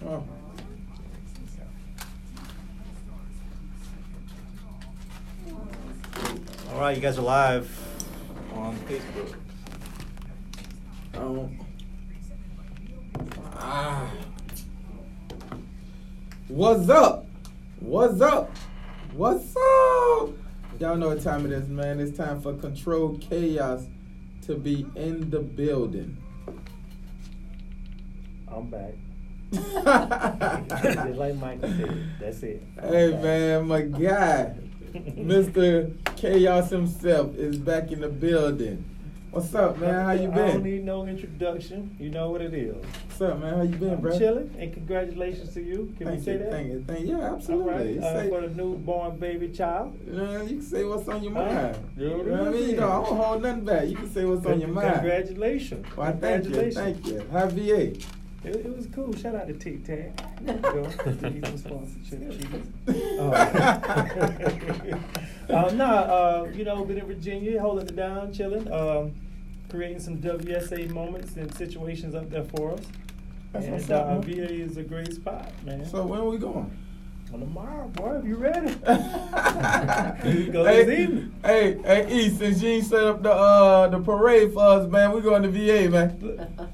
Oh. All right, you guys are live on Facebook. What's up? What's up? What's up? Y'all know what time it is, man. It's time for Control Chaos to be in the building. I'm back. Just like Michael said, that's it. Hey, man, my guy, Mr. Chaos himself is back in the building. What's up, man? How you I don't been? need no introduction. You know what it is. What's up, man? How you been, I'm bro? chilling, and congratulations to you. Can we say that? Thank you. Yeah, All absolutely. right, You say, for the newborn baby child. you can say what's on your mind. You know You know what I mean? You know, I don't hold nothing back. You can say what's on your mind. Congratulations. Well, thank you. How VA? It was cool. Shout out to Tic Tac. There you go. Need some sponsorship, cheese. Been in Virginia, holding it down, chilling, creating some WSA moments and situations up there for us. That's And what's up, man. VA is a great spot, man. So when are we going? On tomorrow, boy, if you ready. We go this evening. Hey, E, since you ain't set up the parade for us, man, we going to VA, man.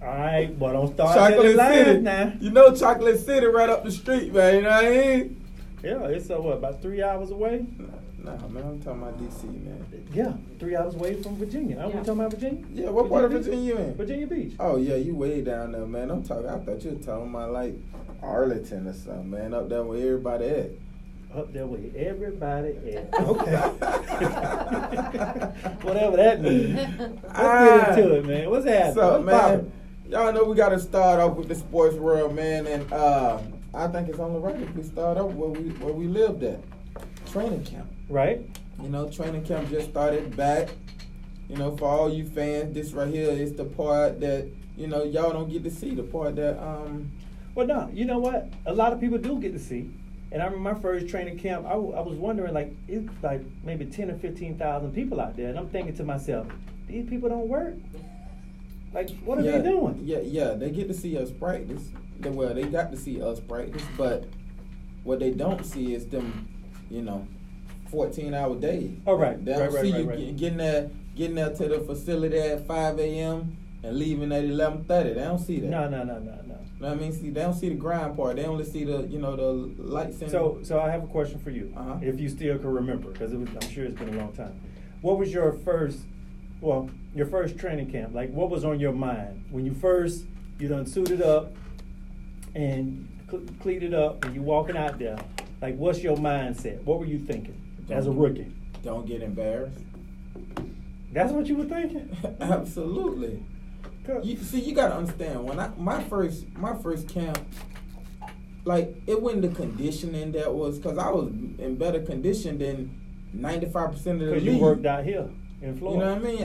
All right, but don't start Chocolate telling City. lies now. You know Chocolate City right up the street, man. You know what I mean? Yeah, it's about 3 hours away? Nah, man, I'm talking about DC, man. Yeah, 3 hours away from Virginia. Are we talking about Virginia? Yeah, what part of Beach? Virginia you in? Virginia Beach. Oh, yeah, you way down there, man. I thought you were talking about, like, Arlington or something, man. Up there where everybody at. Up there with everybody at. Okay. Whatever that means. Let's get into it, man. What's happening? So, What's man, poppin'? y'all know we got to start off with the sports world, man. And I think it's only right if we start off where we lived at. Training camp. Right? You know, training camp just started back. You know, for all you fans, this right here is the part that, you know, y'all don't get to see. The part that, Well, no, you know what? A lot of people do get to see. And I remember my first training camp, I was wondering, like, it's like maybe 10 or 15,000 people out there. And I'm thinking to myself, these people don't work? Like, what are they doing? Yeah, they get to see us practice. Well, they got to see us practice, but what they don't see is them, 14-hour days. Oh, right. They don't see you Right. getting there to the facility at 5 a.m. and leaving at 11:30. They don't see that. No. You know what I mean? See, they don't see the grind part. They only see the, the lights and. So I have a question for you, if you still can remember, because I'm sure it's been a long time. What was your first training camp? Like, what was on your mind when you done suited up and cleated up and you walking out there? Like, what's your mindset? What were you thinking as a rookie? Don't get embarrassed. That's what you were thinking? Absolutely. You gotta understand, when my first camp, like, it wasn't the conditioning that was, because I was in better condition than 95% of the league. Because you worked out here in Florida. You know what I mean?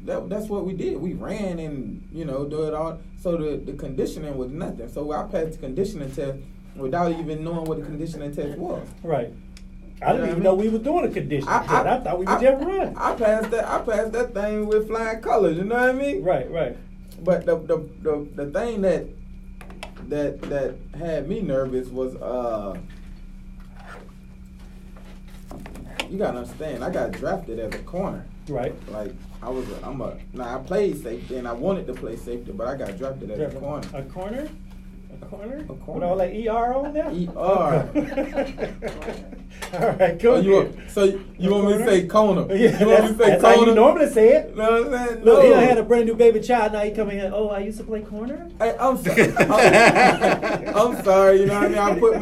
Yeah. That's what we did. We ran and do it all. So the conditioning was nothing. So I passed the conditioning test without even knowing what the conditioning test was. Right. I didn't even know we were doing a conditioning test. I thought we were just running. I passed that thing with flying colors. You know what I mean? Right. But the thing that had me nervous was you gotta understand, I got drafted as a corner. Right. Like I played safety and I wanted to play safety, but I got drafted as a corner. A corner? A corner? A corner. With all that ER on there? ER. All right, cool. You want me to say corner? Yeah, You want me to say that's how you corner? normally say it. Know what I'm saying? Look, he No. done had a brand new baby child. Now he come in here. Oh, I used to play corner. Hey, I'm sorry. I'm sorry. You know what I mean? I put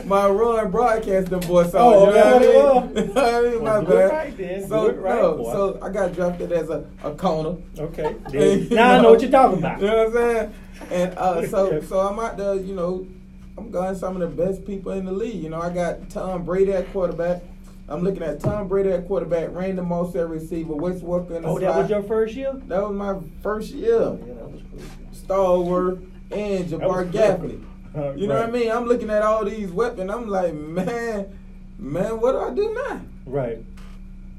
my run broadcasting voice on. Oh, you know that's what I what mean? You know what I mean? Well, My do it bad. right then. So Do it right, boy. so I got drafted as a corner. Okay. And, Now I know what you're talking about. You know what I'm saying? And so I'm out there. I'm going some of the best people in the league. I got Tom Brady at quarterback. I'm looking at Tom Brady at quarterback, Randy Moss at receiver, Wes Walker in the slot. That was your first year? That was my first year. Yeah, that was cool. Stallworth and Jabbar Gaffney. You know right. what I mean? I'm looking at all these weapons. I'm like, man, what do I do now? Right.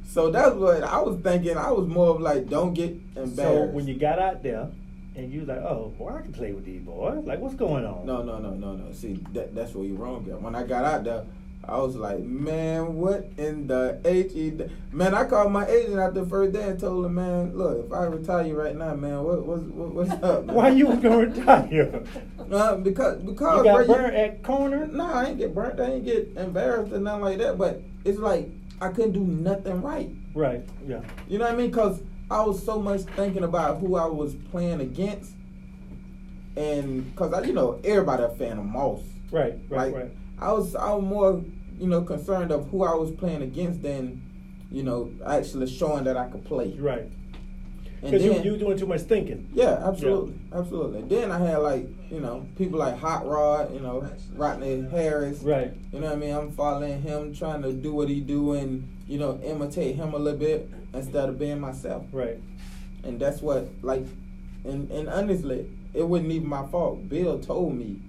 So that's what I was thinking. I was more of like, don't get embarrassed. So when you got out there, and you like, oh, boy, I can play with these boys. Like, what's going on? No. See, that's where you're wrong at. When I got out there, I was like, man, what in the H-E? Man, I called my agent after the first day and told him, man, look, if I retire you right now, man, what's up, man? Why you was going to retire? Because you got burnt at corner? Nah, I ain't get burnt. I ain't get embarrassed or nothing like that. But it's like I couldn't do nothing right. Right, yeah. You know what I mean? Because I was so much thinking about who I was playing against. And because, everybody a fan of Moss. Right. I was more, concerned of who I was playing against than, actually showing that I could play. Right. Because you were doing too much thinking. Yeah, absolutely. Then I had people like Hot Rod, Rodney Harris. Right. You know what I mean? I'm following him, trying to do what he do and, imitate him a little bit instead of being myself. Right. And that's what, and honestly, it wasn't even my fault. Bill told me,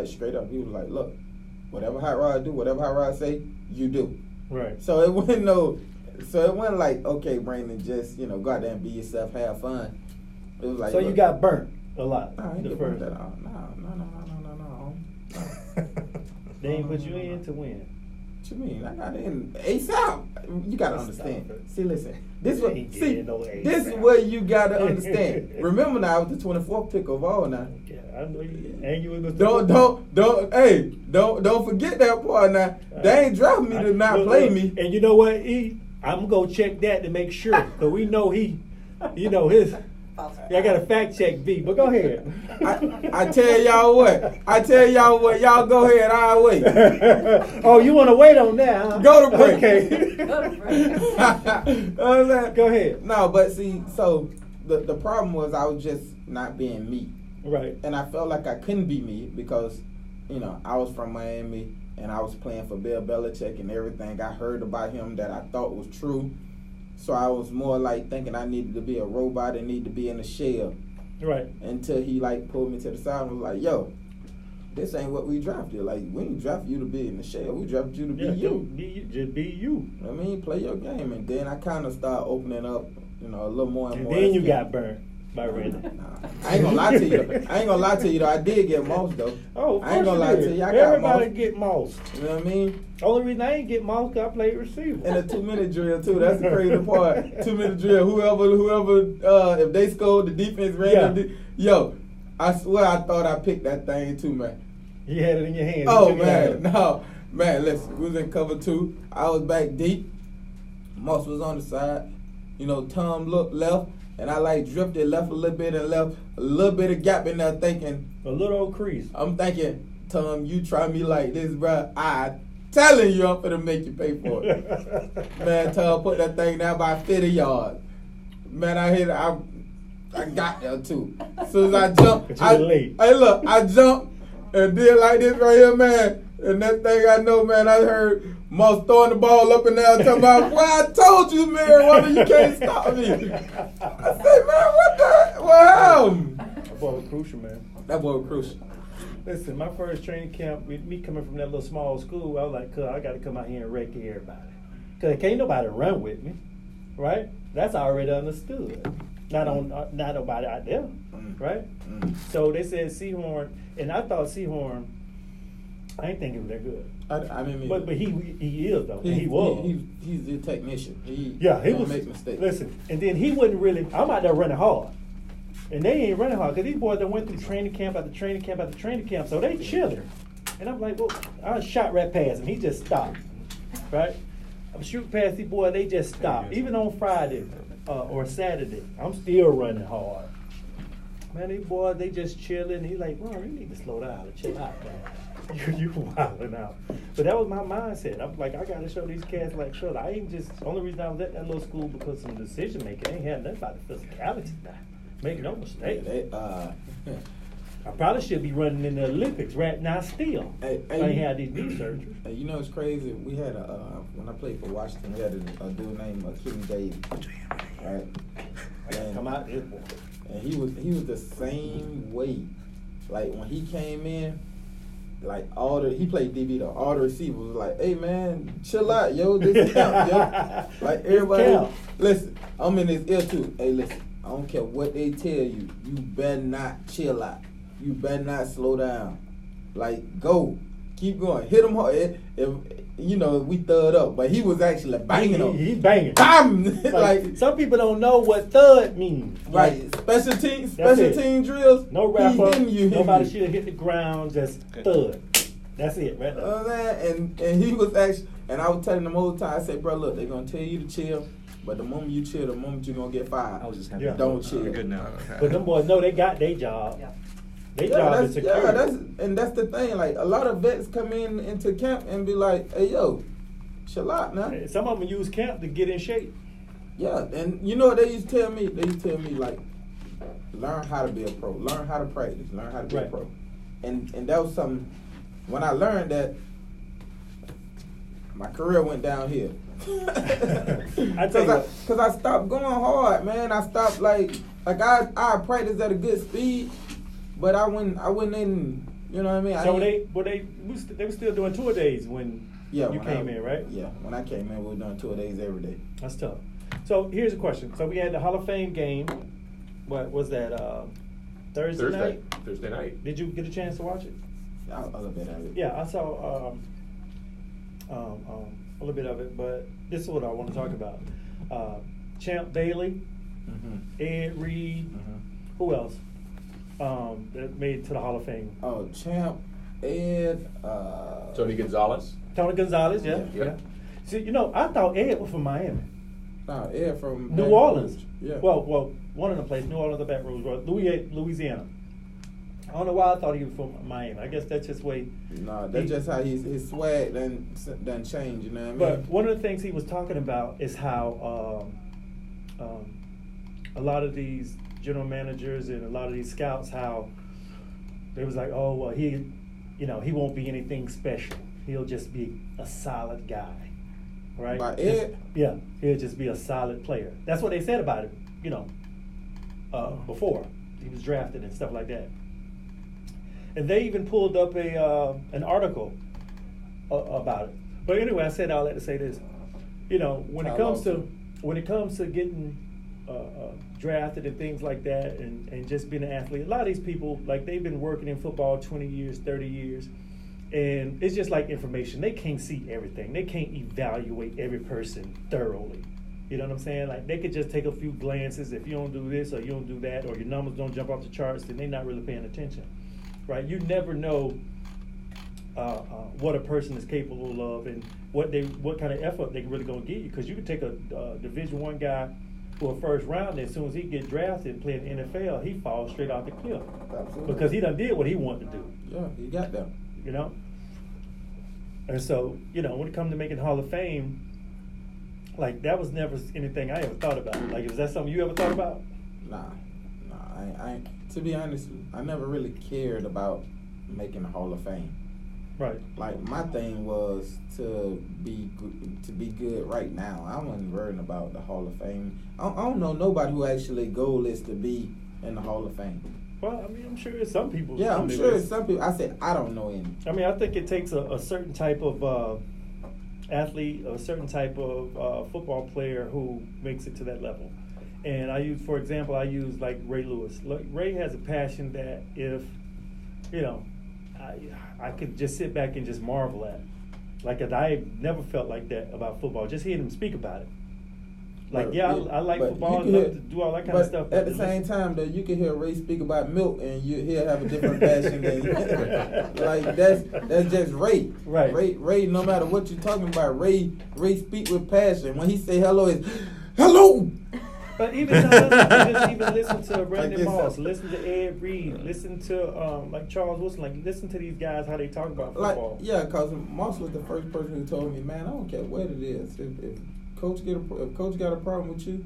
straight up, he was like, look, whatever Hot Rod do, whatever Hot Rod say, you do. Right. So it wasn't like, okay, Brandon, just, go out there and be yourself, have fun. It was like, so you got burnt a lot. No, I ain't get burnt at all. No. They ain't put you in to win. What you mean? I got in ASAP. You gotta understand. See, listen. This is what you gotta understand. Remember now, I was the 24th pick overall now. Yeah, I know you. And you was don't forget that part now. They ain't drafting me to not play me. And you know what, I'm gonna go check that to make sure, cause we know his. I got to fact check V, but go ahead. I tell y'all what. Y'all go ahead. I'll wait. Oh, you want to wait on that? Huh? Go to break. Okay. Go ahead. No, but see, so the problem was I was just not being me. Right. And I felt like I couldn't be me because, I was from Miami and I was playing for Bill Belichick and everything I heard about him that I thought was true. So I was more thinking I needed to be a robot and need to be in a shell. Right. Until he pulled me to the side and was like, yo, this ain't what we drafted. We didn't draft you to be in the shell. We drafted you to be you. Just be you. I mean, play your game. And then I kind of started opening up, a little more and more. And then you got burnt by Randy. Nah, I ain't gonna lie to you though. I did get Moss though. Oh, I ain't gonna lie to you. I got Everybody Moss. Get Moss. You know what I mean? Only reason I ain't get Moss because I played receiver. And a 2-minute drill too. That's the crazy part. 2-minute drill. Whoever, if they scored, the defense ran. Yeah. Yo, I swear I thought I picked that thing too, man. You had it in your hand. Oh man, no, man. Listen, we was in cover 2. I was back deep. Moss was on the side. Tom looked left. And I drifted left a little bit and left a little bit of gap in there thinking. A little old crease. I'm thinking, Tom, you try me like this, bro. I telling you I'm finna make you pay for it. Man, Tom put that thing down by 50 yards. Man, I got there too. As soon as I jumped, I jumped and did like this right here, man. And that thing I know, man, I heard Moss throwing the ball up and down, talking about, well, I told you, Meriwether, you can't stop me. I said, man, what happened? That boy was crucial, man. That boy was crucial. Listen, my first training camp, with me coming from that little small school, I was like, I got to come out here and wreck everybody. Because can't nobody run with me, right? That's already understood. Not nobody out there, right? So they said Seahorn, and I thought Seahorn, I ain't think he was that good. I didn't mean. But he is though. He was. He's the technician. He was. Make mistakes. Listen, and then he wasn't really. I'm out there running hard, and they ain't running hard because these boys that went through training camp after training camp after training camp, so they chilling. And I'm like, well, I shot right past him. He just stopped, right? I'm shooting past these boys. They just stopped. Even on Friday or Saturday, I'm still running hard. Man, these boys, they just chilling. He's like, bro, you need to slow down and chill out, man. You wilding out. But that was my mindset. I'm like, I gotta show these cats I ain't just, only reason I was at that little school because some decision making. I ain't had nothing about the physicality now. Make no mistake. I probably should be running in the Olympics right now still. I ain't had these knee surgeries. Hey, it's crazy. We had when I played for Washington, we had a dude named King Davis. Right? And come out this boy. And he was the same way. When he came in, he played DB though. All the receivers was like, hey man, chill out, yo. This count, yo. Everybody, listen, I'm in his ear too. Hey, listen, I don't care what they tell you. You better not chill out. You better not slow down. Like, go. Keep going. Hit him hard. If we thud up. But he was actually banging him. He's banging. Bam! Like, some people don't know what thud means. Right. Special team drills. No wrap up. Nobody should have hit the ground. Just thud. That's it, right there. And he was actually, and I was telling them all the time, I said, bro, look, they're going to tell you to chill. But the moment you chill, the moment you're going to get fired. I was just happy. Don't chill. Good now. But them boys know they got their job. Yeah. Their job is secure. That's the thing. Like, a lot of vets come into camp and be like, hey, yo, chill out now. Some of them use camp to get in shape. Yeah, and you know what they used to tell me? They used to tell me, like, learn how to be a pro. Learn how to practice. Learn how to be a pro. And that was something, when I learned that, my career went downhill. Because I stopped going hard, man. I stopped, like I practiced at a good speed, but I wouldn't in, you know what I mean? So they were still doing tour days when you came in, right? Yeah, when I came in, we were doing tour days every day. That's tough. So here's a question. So we had the Hall of Fame game. What was that? Thursday night? Thursday night. Did you get a chance to watch it? A little bit of it. Yeah, I saw a little bit of it, but this is what I want to talk about. Champ Bailey, Ed Reed, who else that made it to the Hall of Fame? Oh, Champ, Ed, Tony Gonzalez. Tony Gonzalez, yeah. See, I thought Ed was from Miami. No, Ed from New Orleans. Yeah. Well, one of the places, New Orleans or Baton Rouge, Louisiana. I don't know why I thought he was from Miami. I guess that's just way. No, that's just how his swag done change. You know what I mean? But one of the things he was talking about is how a lot of these general managers and a lot of these scouts, how they was like, oh well, he won't be anything special. He'll just be a solid guy, right? By Ed? He'll just be a solid player. That's what they said about him. Before he was drafted and stuff like that. And they even pulled up an article about it. But anyway, I said all that to say this. When it comes to getting drafted and things like that, and just being an athlete, a lot of these people, like, they've been working in football 20 years, 30 years, and it's just like information. They can't see everything. They can't evaluate every person thoroughly. You know what I'm saying? Like, they could just take a few glances. If you don't do this or you don't do that, or your numbers don't jump off the charts, then they're not really paying attention. Right, you never know what a person is capable of and what kind of effort they really gonna give you. Because you could take a Division I guy for a first round, and as soon as he get drafted and play in the NFL, he falls straight off the cliff. Absolutely. Because he done did what he wanted to do. Yeah, he got that. And so when it comes to making Hall of Fame, like, that was never anything I ever thought about. Like, is that something you ever thought about? Nah. I to be honest, I never really cared about making the Hall of Fame. Right. Like, my thing was to be good right now. I wasn't worrying about the Hall of Fame. I don't know nobody who actually goal is to be in the Hall of Fame. Well, I mean, I'm sure it's some people. Yeah, I'm sure it's some people. I said I don't know any. I mean, I think it takes a certain type of athlete, a certain type of football player who makes it to that level. And for example, I use like Ray Lewis. Look, Ray has a passion that if, I could just sit back and just marvel at. Like, I never felt like that about football. Just hearing him speak about it. Like, I like football. I love to do all that kind of stuff. At the same time, though, you can hear Ray speak about milk, and he'll have a different passion than like that's just Ray. Right. Ray. No matter what you're talking about, Ray speak with passion. When he say hello, it's hello. But even listen to Brandon Moss, listen to Ed Reed, listen to like Charles Wilson, like, listen to these guys how they talk about football. Because Moss was the first person who told me, man, I don't care what it is. If coach got a problem with you,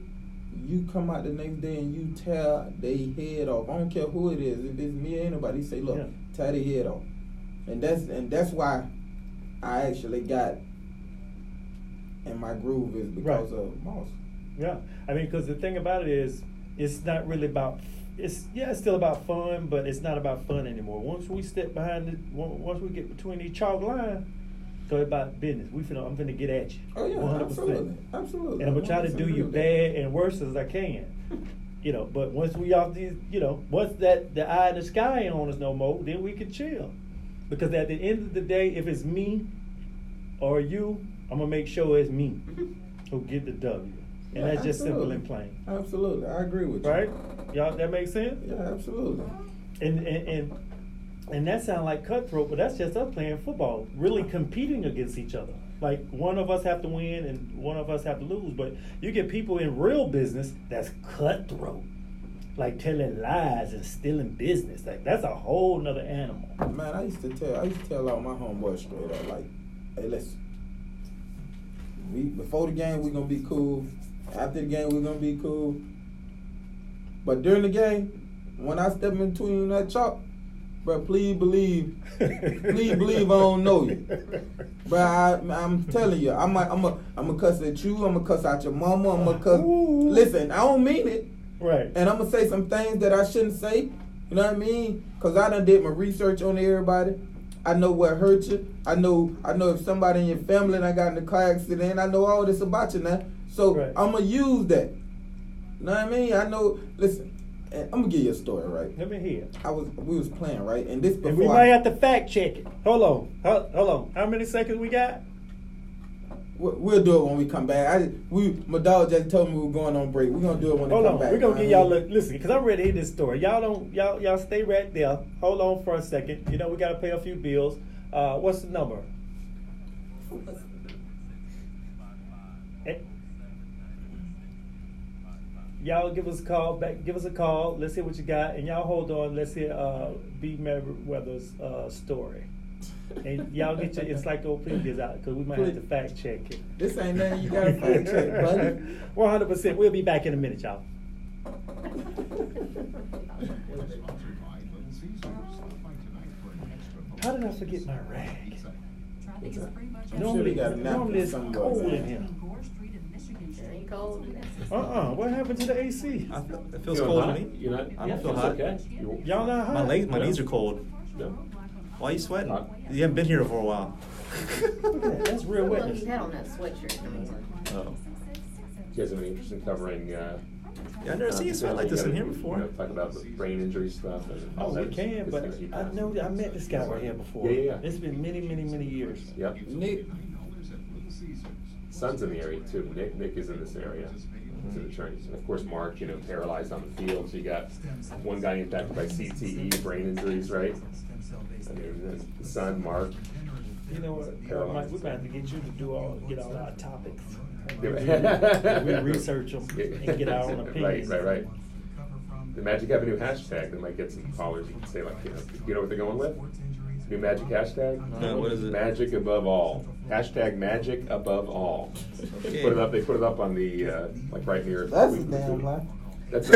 you come out the next day and you tear their head off. I don't care who it is. If it's me or anybody, say, look, tear their head off. And that's why I actually got in my groove, is because of Moss. Yeah, I mean, because the thing about it is, it's not really about. It's still about fun, but it's not about fun anymore. Once we step behind it, once we get between these chalk lines, so it's about business. I'm finna get at you. Oh yeah, 100%. Absolutely. And I'm gonna try to do you bad and worse as I can. But once we off these, once that the eye in the sky ain't on us no more, then we can chill. Because at the end of the day, if it's me or you, I'm gonna make sure it's me who get the W. And that's just simple and plain. Absolutely, I agree with you. Right? Y'all, that makes sense? Yeah, absolutely. And that sounds like cutthroat, but that's just us playing football, really competing against each other. Like one of us have to win and one of us have to lose. But you get people in real business that's cutthroat, like telling lies and stealing business. Like that's a whole nother animal. Man, I used to tell all my homeboys straight up, like, hey, listen, before the game we're gonna be cool. After the game we're gonna be cool. But during the game, when I step in between that chalk, bro, please believe I don't know you. Bro, I'm telling you, I'm gonna cuss at you, I'm gonna cuss out your mama, I'm gonna cuss. Ooh. Listen, I don't mean it. Right. And I'm gonna say some things that I shouldn't say. You know what I mean? Cause I done did my research on everybody. I know what hurt you. I know if somebody in your family done got in a car accident. I know all this about you now. So right. I'm gonna use that. You know what I mean? I know. Listen, I'm gonna give you a story, right? Let me hear. We was playing, right? And this before. And we might have to fact check it. Hold on. How many seconds we got? We'll do it when we come back. My dog just told me we were going on break. We're gonna do it when we come back. We're gonna get y'all listen, because I'm ready to hear this story. Y'all stay right there. Hold on for a second. We gotta pay a few bills. What's the number? Y'all give us a call back. Give us a call. Let's hear what you got, and y'all hold on. Let's hear B. Merriweather's story. And y'all get your encyclopedias out because we might have to fact check it. This ain't nothing you gotta fact check, buddy. 100%. We'll be back in a minute, y'all. How did I forget my rag? Normally it's cold in here. Ain't cold. What happened to the AC? It feels cold to me. I don't feel hot. Okay. Y'all not hot? My knees are cold. No. Why are you sweating? You haven't been here for a while. Look at that. That's real wetness. He had on that sweatshirt anymore. Oh. You guys have any interest in covering? Yeah, I've never seen you sweat like this in here before. Talk about the brain injury stuff. And Oh, we can, but I know I met this guy right here before. Yeah. It's been many, many, many years. Yep. Nick. Son's in the area too. Nick is in this area. He's an attorney. And of course, Mark, paralyzed on the field. So you got one guy impacted by CTE, brain injuries, right? I mean, the son, Mark. You know what, Mike, we're going to get you to get all our topics. We research them and get our own opinions. Right. The Magic have a new hashtag. They might get some callers. You can say, you know what they're going with? New Magic hashtag? No, what is it? Magic above all. Hashtag Magic above all. Okay. They put it up on the, right here. That's a damn lie. That's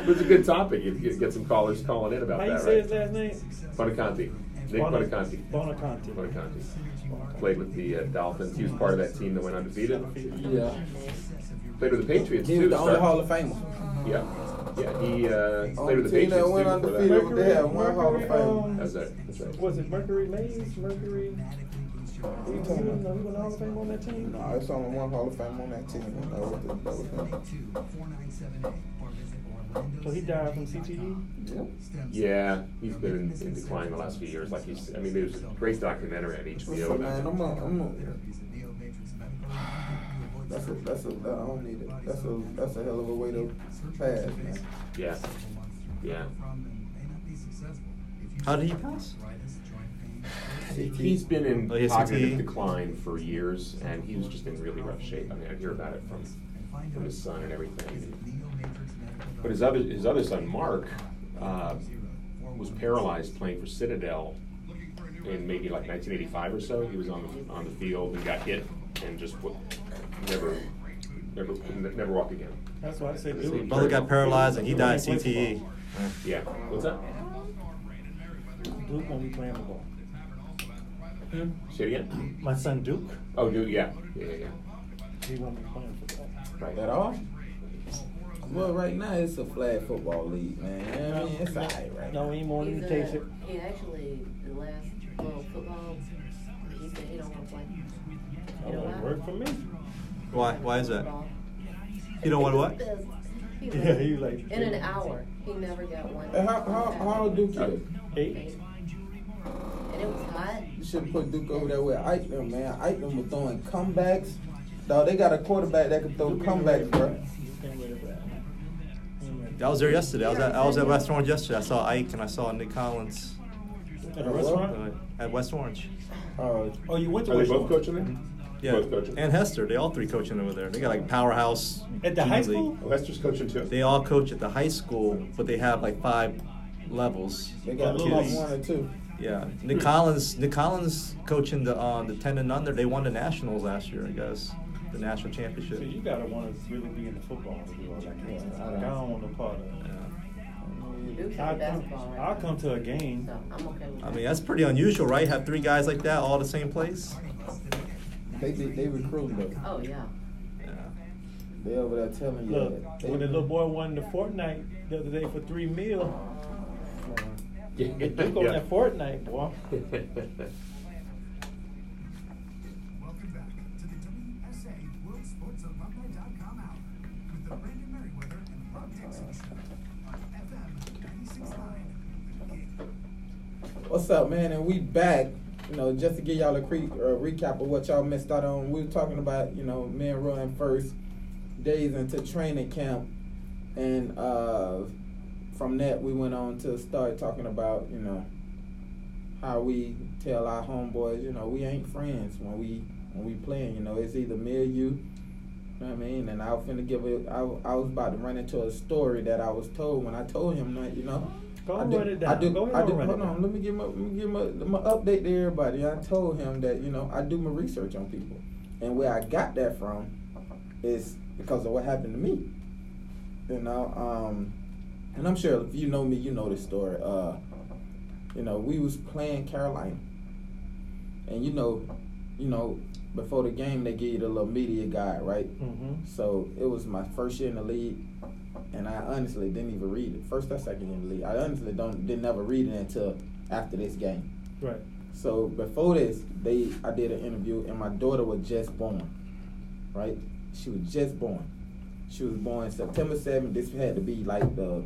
it's a good topic. You get some callers calling in about How that, you right? say his last name? Bonaconte. Nick Bonaconte. Bonaconte. Played with the Dolphins. He was part of that team that went undefeated. Yeah. Played with the Patriots He too. was the only Hall of Famer. Yeah. He played with the team Patriots that went too. undefeated, they had one Hall of Fame. That's right. Was it Mercury Mays? Mercury? He went Hall of Fame on that team? No, it's only one Hall of Fame on that team. That was him. So he died from CTE? Yeah, he's been in decline the last few years. There's a great documentary on HBO. Man, I don't need it. That's a hell of a way to pass, man. Yeah. How did he pass? He's been in CTE. cognitive decline for years, and he was just in really rough shape. I hear about it from his son and everything. But his other son, Mark, was paralyzed playing for Citadel in maybe 1985 or so. He was on the field and got hit and just never walked again. That's why I said So your brother got paralyzed and he died of CTE. Yeah. What's that? Duke won't be playing football. Say it again? My son Duke. Oh, Duke, yeah. He won't be playing football. Right. At all? Well, right now it's a flag football league, man. I mean, it's all right. No, he won't even taste it. He actually, the last football, he said he don't want to play. It worked for me. Why is that? You don't want what? Yeah, he was like. In an hour, he never got one. And how old Duke is? 8. And it was hot. You should have put Duke over there with Eichner, man. Eichner was throwing comebacks. Dog, they got a quarterback that can throw comebacks, bro. I was there yesterday. I was at West Orange yesterday. I saw Ike and I saw Nick Collins At a restaurant? at West Orange. Oh, you went to Are they West both Orange? coaching there? Yeah, Both coaching. and Hester. They all 3 coaching over there. They got like powerhouse. At the high junior school? league. Oh, Hester's coaching too. They all coach at the high school, but they have like 5 levels. They got Little like kids. 1 or 2. Yeah, Nick Collins coaching the 10 and under. They won the nationals last year, I guess, the national championship. So you gotta want to really be in the football world. I don't want no part of it. Duke's in I'll basketball come, right I'll now. come to a game. So I'm okay with I that. mean, that's pretty unusual, right? Have 3 guys like that all the same place. They recruiting though. Oh, yeah. Yeah. They over there telling you Look, that. when the little boy won the Fortnite the other day for $3 million, get Duke on that Fortnite, boy. Welcome back to the WSA World Sports Alumni.com hour with the Brandon Merriweather and Rob Dixon show on FM 96.9. What's up, man? And we back. You know, just to give y'all a recap of what y'all missed out on. We were talking about, you know, me and Rowan first days into training camp, and from that we went on to start talking about, you know, how we tell our homeboys, you know, we ain't friends when we playing. You know, it's either me or you. You know what I mean? And I was finna give it. I was about to run into a story that I was told when I told him that, you know. Go and run it down. Go ahead and run it Hold on, down. let me give my update to everybody. I told him that, you know, I do my research on people, and where I got that from is because of what happened to me. You know, and I'm sure if you know me, you know this story. You know, we was playing Carolina, and you know, before the game they give you the little media guide, right? Mm-hmm. So it was my first year in the league, and I honestly didn't even read it. First or second year in the league, I honestly didn't ever read it until after this game. Right. So before this, I did an interview, and my daughter was just born, right? She was just born. She was born September 7th. This had to be like the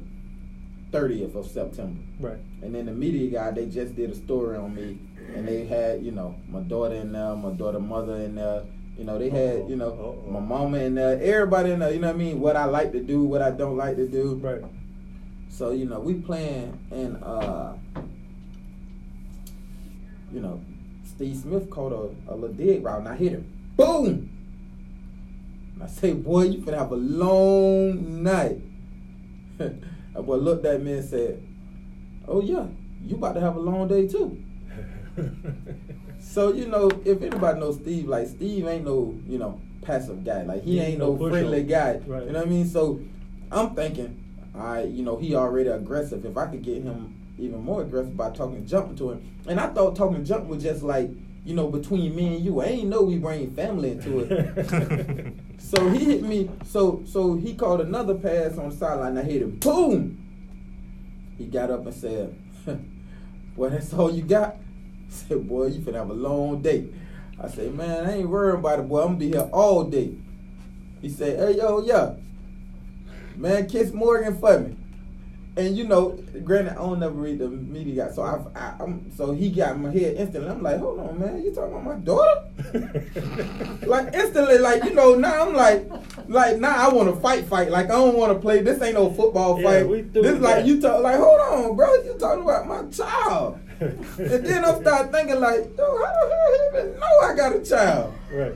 30th of September. Right. And then the media guy, they just did a story on me, and they had, you know, my daughter in there, my daughter mother in there. You know, they had, you know, my mama in there, everybody in there, you know what I mean? What I like to do, what I don't like to do. Right. So, you know, we playing, and, you know, Steve Smith caught a little dig route, and I hit him. Boom! And I say, boy, you finna have a long night. That boy looked at me and said, oh, yeah, you about to have a long day, too. So, you know, if anybody knows Steve, like, Steve ain't no, you know, passive guy. Like, he ain't no friendly guy. Right. You know what I mean? So, I'm thinking, you know, he already aggressive. If I could get him even more aggressive by jumping to him. And I thought talking jump was just like, you know, between me and you. I ain't know we bring family into it. So he hit me. So he called another pass on the sideline. I hit him. Boom! He got up and said, well, that's all you got? I said, boy, you finna have a long day. I said, man, I ain't worried about it, boy. I'm gonna be here all day. He said, hey, yo, yeah. Man, kiss Morgan for me. And you know, granted, I don't never read the media guy, so I'm so he got in my head instantly. I'm like, hold on, man, you talking about my daughter? Like instantly, like, you know, now I'm like now I want to fight. Like I don't want to play. This ain't no football Yeah, fight. we through This with like that. you talk like, hold on, bro, you talking about my child? And then I start thinking like, yo, how the hell he even know I got a child? Right.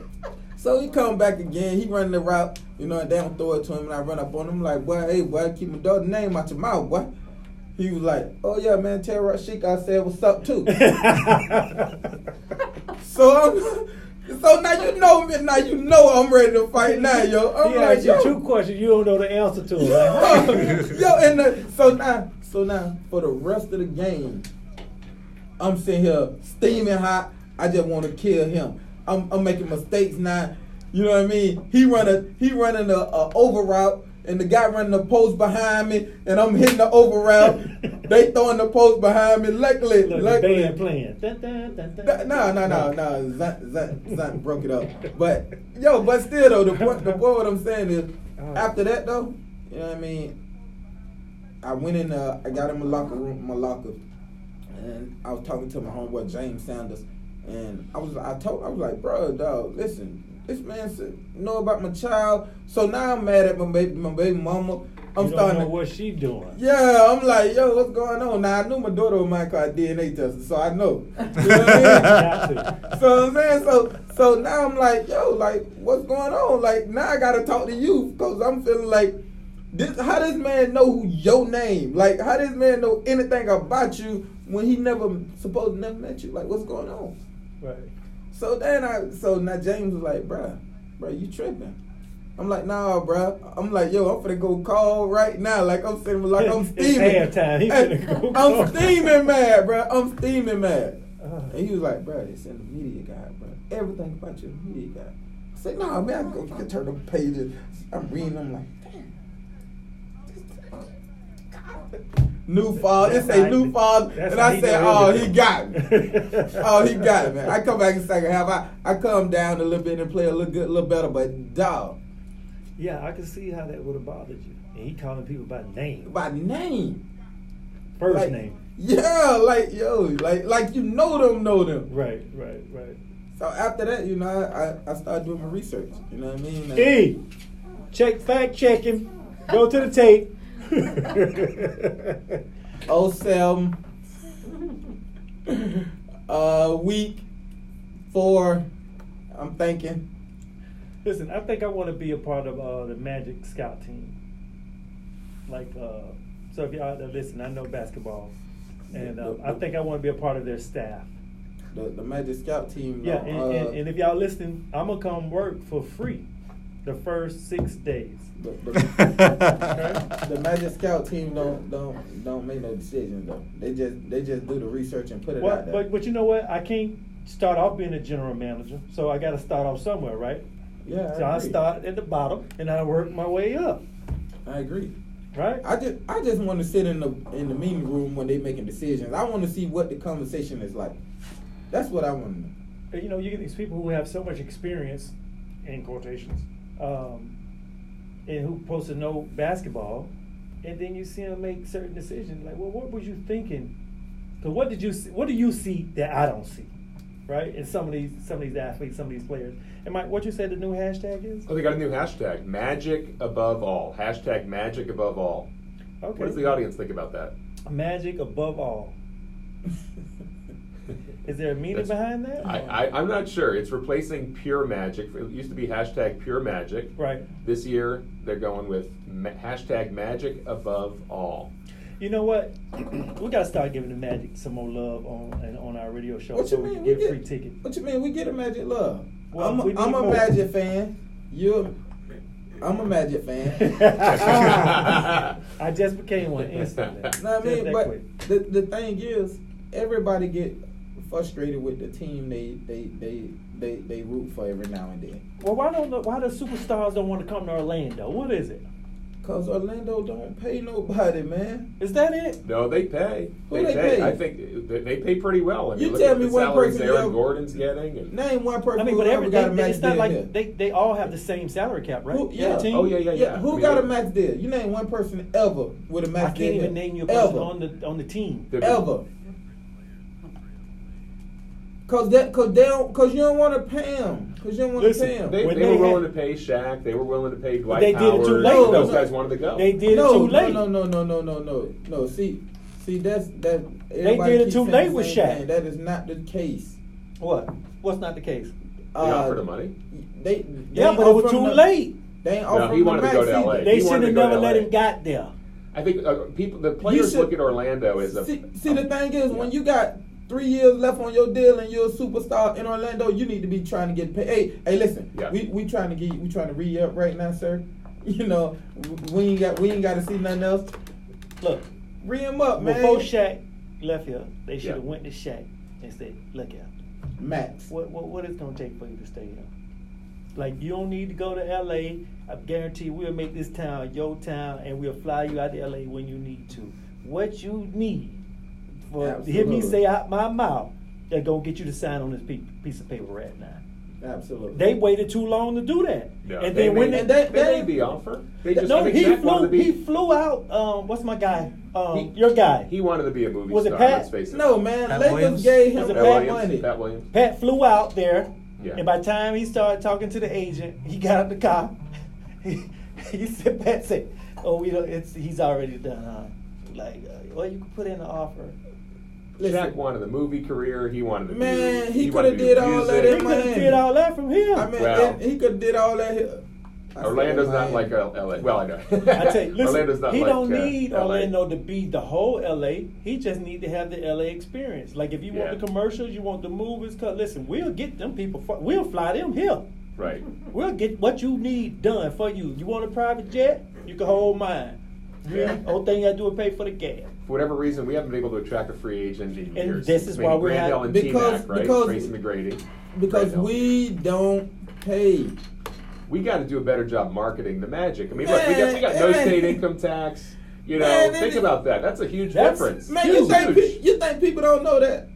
So he come back again. He running the route, you know, and they don't throw it to him. And I run up on him like, boy, hey, boy, keep my daughter's name out your mouth, boy. He was like, oh yeah, man, tell Rashik I said what's up too. So now you know me. Now you know I'm ready to fight now, yo. I'm He like, asked you yo, 2 questions you don't know the answer to. Like, yo, and so now for the rest of the game, I'm sitting here steaming hot. I just want to kill him. I'm making mistakes now. You know what I mean? He running a over route, and the guy running the post behind me, and I'm hitting the over route. They throwing the post behind me. Luckily, the band playing. No. Zant broke it up. But still though, the point what I'm saying is, After that though, you know what I mean? I went in. I got in my locker, and I was talking to my homeboy James Sanders, and I was like, bro, dog, listen, this man said know about my child, so now I'm mad at my baby mama. I'm starting to know what she doing. Yeah, I'm like, yo, what's going on? Now I knew my daughter was my car DNA tester, so I know. You know what I mean? So I'm saying, so now I'm like, yo, like, what's going on? Like, now I gotta talk to you because I'm feeling like, how this man know who your name? Like, how this man know anything about you when he never met you? Like, what's going on? Right. So now James was like, bro, you tripping? I'm like, nah, bro. I'm like, yo, I'm finna go call right now. Like, I'm sitting like I'm steaming. It's halftime. He finna go I'm steaming mad, bro. I'm steaming mad. And he was like, bro, they send the media guy, bro. Everything about you, the media guy. I said, nah, man, I can turn the pages. I'm reading. I'm like, damn. New father. It say new father. And I said, oh, he got me. Oh, he got it, man. I come back in second half. I come down a little bit and play a little better, but dog. Yeah, I can see how that would have bothered you. And he calling people by name. By name. First like, name. Yeah, like, yo, like you know them. Right. So after that, you know, I started doing my research. You know what I mean? Hey, fact check him. Go to the tape. 07, week 4, I'm thinking. Listen, I think I want to be a part of the Magic Scout team. Like, so if y'all out there listen, I know basketball, and I think I want to be a part of their staff. The Magic Scout team. Yeah, and if y'all listening, I'm gonna come work for free the first 6 days. The Magic Scout team don't make no decisions though. They just do the research and put it out there. But you know what? I can't start off being a general manager, so I got to start off somewhere, right? Yeah. So I start at the bottom and I work my way up. I agree. Right? I just want to sit in the meeting room when they making decisions. I want to see what the conversation is like. That's what I want to know. You know, you get these people who have so much experience, in quotations, and who supposed to know basketball, and then you see them make certain decisions. Like, well, what was you thinking? Because what do you see that I don't see, right? In some of these athletes, some of these players. And Mike, what you said the new hashtag is? Oh, they got a new hashtag, Magic Above All. Hashtag Magic Above All. Okay. What does the audience think about that? Magic above all. Is there a meaning behind that? I'm not sure. It's replacing Pure Magic. It used to be hashtag Pure Magic. Right. This year, they're going with hashtag Magic Above All. You know what? We got to start giving the Magic some more love on our radio show. What so you we mean? can get free tickets. What you mean? We get a Magic love. Well, I'm a Magic fan. I'm a Magic fan. I just became one instantly. No, I mean, but the thing is, everybody get frustrated with the team they root for every now and then. Well, why the superstars don't want to come to Orlando? What is it? Cause Orlando don't pay nobody, man. Is that it? No, they pay. Who they pay? I think they pay pretty well. I mean, You look tell at me the one salaries person Aaron you ever- Gordon's getting. And Name one person I mean, who but ever got a max it's not deal like here. they all have the same salary cap, right? Who, yeah. Team? Oh, yeah. Who I mean, got a max deal? You name one person ever with a I max deal. can't even here. name you a person Ever. on the team. Ever. Cause you don't want to pay them. Cause you don't want to Listen, pay them. They When were they willing had- to pay Shaq. They were willing to pay Dwight They did it Howard. too late, Those though. guys wanted to go. They did it too late. No. See, that's that. They did it too late with Shaq. That is not the case. What? What's not the case? They offered him money. They Yeah, ain't but it was offer too him late. They ain't No, offer he him wanted the to go max to LA. either. They He wanted should have to go never to let LA. him got there. I think the players should- look at Orlando as a. See, the thing is, when you got 3 years left on your deal and you're a superstar in Orlando, you need to be trying to get paid. Hey, listen, Yeah. we trying to re-up right now, sir. You know, we ain't got to see nothing else. Look, Re him up, man. before Shaq left here, they should have Yeah. went to Shaq and said, "Look here, Max. what is gonna take for you to stay here? Like, you don't need to go to LA. I guarantee we'll make this town your town, and we'll fly you out to LA when you need to. What you need for hear me Absolutely. say out my mouth, they're gonna get you to sign on this piece of paper right now. Absolutely. They waited too long to do that. No, and they then when made, they, they made the offer. They just, I no, think he Shaq wanted to flew. He be. flew out. What's my guy? He- Your guy. He wanted to be a movie Was it star. Pat? Let's face it. No, man. Pat Lakers Williams? gave Was him it Pat Pat that Williams. money. Pat Williams. Pat flew out there, Yeah. and by the time he started talking to the agent, he got out the car. He said, "Pat said, oh, we don't. He's already done, huh? Like, well, you could put in an offer." Listen, Shaq wanted the movie career. He wanted to Man, do. he wanted coulda to do did all music. that He in could have Miami. did all that from here. I mean, Well- and he could have did all that here. I Orlando's said not Miami. like LA. Well, I know. I tell you, listen, Orlando's not he like, don't need LA. Orlando to be the whole LA. He just need to have the LA experience. Like if you want Yeah. the commercials, you want the movies. Cause listen, we'll get them people. We'll fly them here. Right. We'll get what you need done for you. You want a private jet? You can hold mine. Yeah. Whole thing you gotta do is pay for the gas. For whatever reason, we haven't been able to attract a free agent in And years. this is Maybe why we're Grandel having- and Because- T-Mac, right? because- Tracy McGrady. Because Grandel. we don't pay. We got to do a better job marketing the Magic. I mean, look, we got Man, no man. state income tax. You know, Man, think it- about that. That's a huge That's- difference. Man, Huge. you think people don't know that?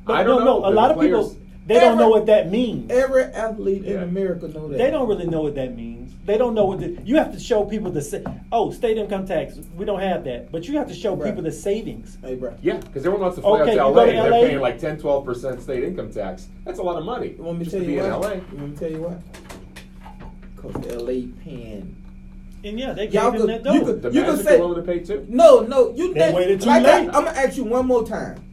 But I don't know. A The lot of players- people they don't Every- know what that means. Every athlete in Yeah. America know that. They don't really know what that means. They don't know what you have to show people the state income tax. We don't have that, but you have to show Right. people the savings. Hey, bro. Yeah, because everyone wants to fly Okay, you out to go LA. to And they're LA? paying like 10, 12% state income tax. That's a lot of money. You want me to just tell to be you in why? LA. You want me to tell you why? Because LA paying. And yeah, they Y'all gave him could- that you dough. could- The You Magic say- are willing to pay too. No, you They waited too like late. I'm gonna ask you one more time.